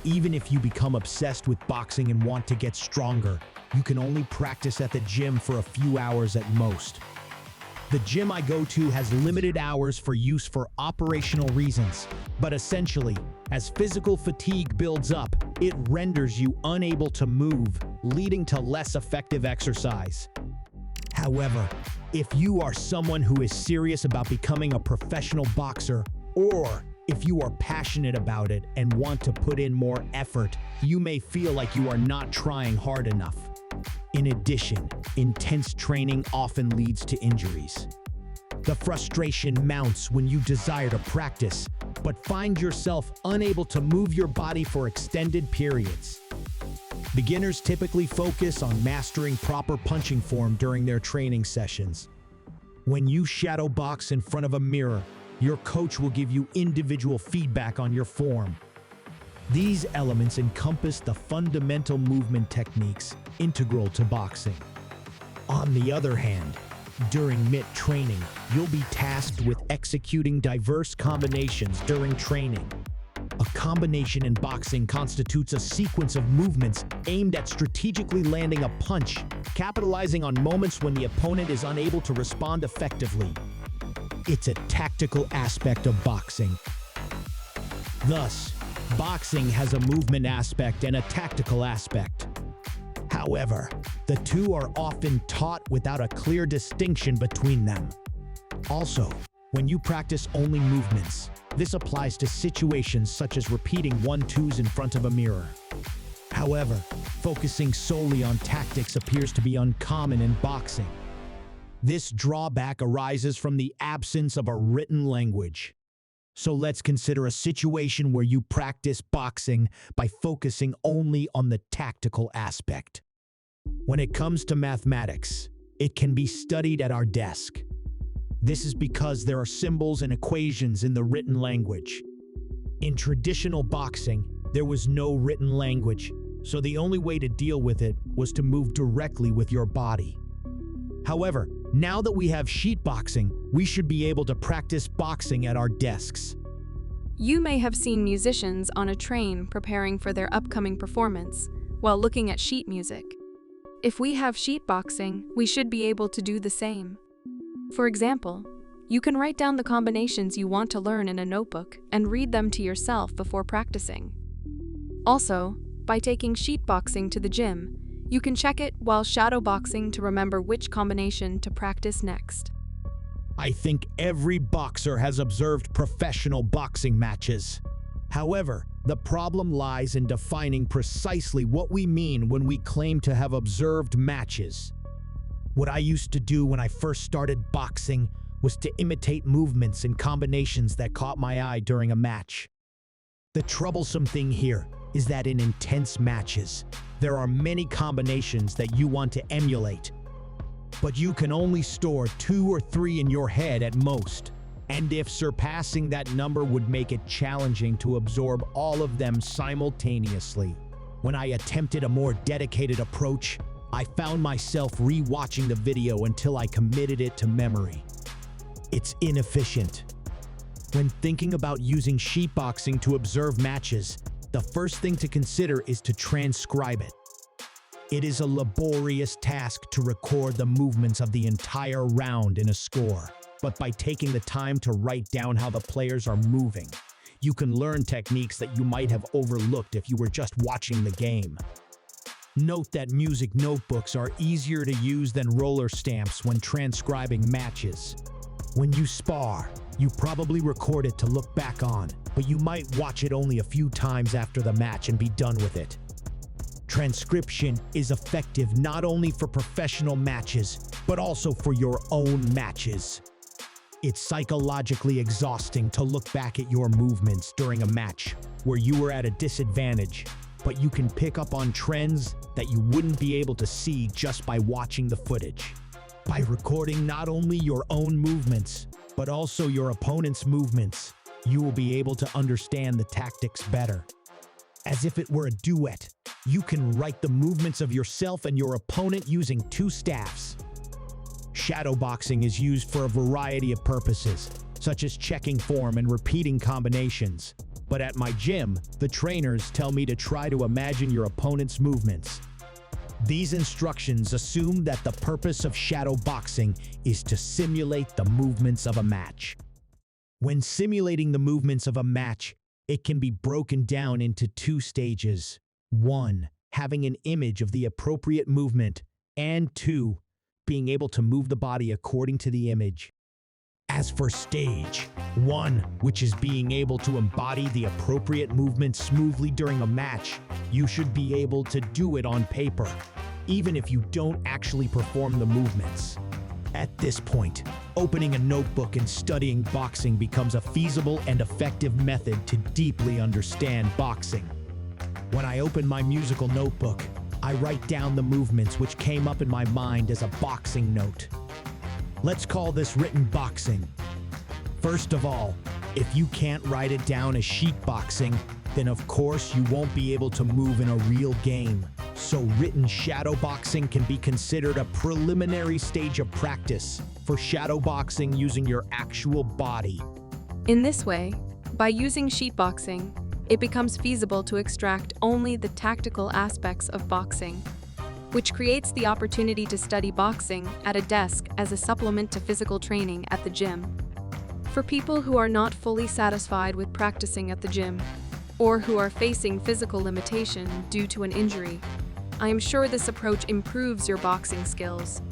Even if you become obsessed with boxing and want to get stronger, you can only practice at the gym for a few hours at most. The gym I go to has limited hours for use for operational reasons, but essentially, as physical fatigue builds up, it renders you unable to move, leading to less effective exercise. However, if you are someone who is serious about becoming a professional boxer, or if you are passionate about it and want to put in more effort, you may feel like you are not trying hard enough. In addition, intense training often leads to injuries. The frustration mounts when you desire to practice, but find yourself unable to move your body for extended periods. Beginners typically focus on mastering proper punching form during their training sessions. When you shadow box in front of a mirror, your coach will give you individual feedback on your form. These elements encompass the fundamental movement techniques integral to boxing. On the other hand, during MIT training, you'll be tasked with executing diverse combinations during training. A combination in boxing constitutes a sequence of movements aimed at strategically landing a punch, capitalizing on moments when the opponent is unable to respond effectively. It's a tactical aspect of boxing. Thus, boxing has a movement aspect and a tactical aspect. However, the two are often taught without a clear distinction between them. Also, when you practice only movements, this applies to situations such as repeating 1-2s in front of a mirror. However, focusing solely on tactics appears to be uncommon in boxing. This drawback arises from the absence of a written language. So let's consider a situation where you practice boxing by focusing only on the tactical aspect. When it comes to mathematics, it can be studied at our desk. This is because there are symbols and equations in the written language. In traditional boxing, there was no written language, so the only way to deal with it was to move directly with your body. However, now that we have sheet boxing, we should be able to practice boxing at our desks. You may have seen musicians on a train preparing for their upcoming performance while looking at sheet music. If we have sheet boxing, we should be able to do the same. For example, you can write down the combinations you want to learn in a notebook and read them to yourself before practicing. Also, by taking sheet boxing to the gym, you can check it while shadow boxing to remember which combination to practice next. I think every boxer has observed professional boxing matches. However, the problem lies in defining precisely what we mean when we claim to have observed matches. What I used to do when I first started boxing was to imitate movements and combinations that caught my eye during a match. The troublesome thing here is that in intense matches, there are many combinations that you want to emulate, but you can only store 2 or 3 in your head at most. And if surpassing that number would make it challenging to absorb all of them simultaneously. When I attempted a more dedicated approach, I found myself re-watching the video until I committed it to memory. It's inefficient. When thinking about using sheet boxing to observe matches, the first thing to consider is to transcribe it. It is a laborious task to record the movements of the entire round in a score. But by taking the time to write down how the players are moving, you can learn techniques that you might have overlooked if you were just watching the game. Note that music notebooks are easier to use than roller stamps when transcribing matches. When you spar, you probably record it to look back on, but you might watch it only a few times after the match and be done with it. Transcription is effective not only for professional matches, but also for your own matches. It's psychologically exhausting to look back at your movements during a match where you were at a disadvantage, but you can pick up on trends that you wouldn't be able to see just by watching the footage. By recording not only your own movements, but also your opponent's movements, you will be able to understand the tactics better. As if it were a duet, you can write the movements of yourself and your opponent using 2 staffs. Shadow boxing is used for a variety of purposes, such as checking form and repeating combinations. But at my gym, the trainers tell me to try to imagine your opponent's movements. These instructions assume that the purpose of shadow boxing is to simulate the movements of a match. When simulating the movements of a match, it can be broken down into two stages. 1. Having an image of the appropriate movement, and 2. Being able to move the body according to the image. As for stage 1, which is being able to embody the appropriate movement smoothly during a match, you should be able to do it on paper, even if you don't actually perform the movements. At this point, opening a notebook and studying boxing becomes a feasible and effective method to deeply understand boxing. When I open my musical notebook, I write down the movements which came up in my mind as a boxing note. Let's call this written boxing. First of all, if you can't write it down as sheet boxing, then of course you won't be able to move in a real game. So written shadow boxing can be considered a preliminary stage of practice for shadow boxing using your actual body. In this way, by using sheet boxing, it becomes feasible to extract only the tactical aspects of boxing, which creates the opportunity to study boxing at a desk as a supplement to physical training at the gym. For people who are not fully satisfied with practicing at the gym, or who are facing physical limitation due to an injury, I am sure this approach improves your boxing skills.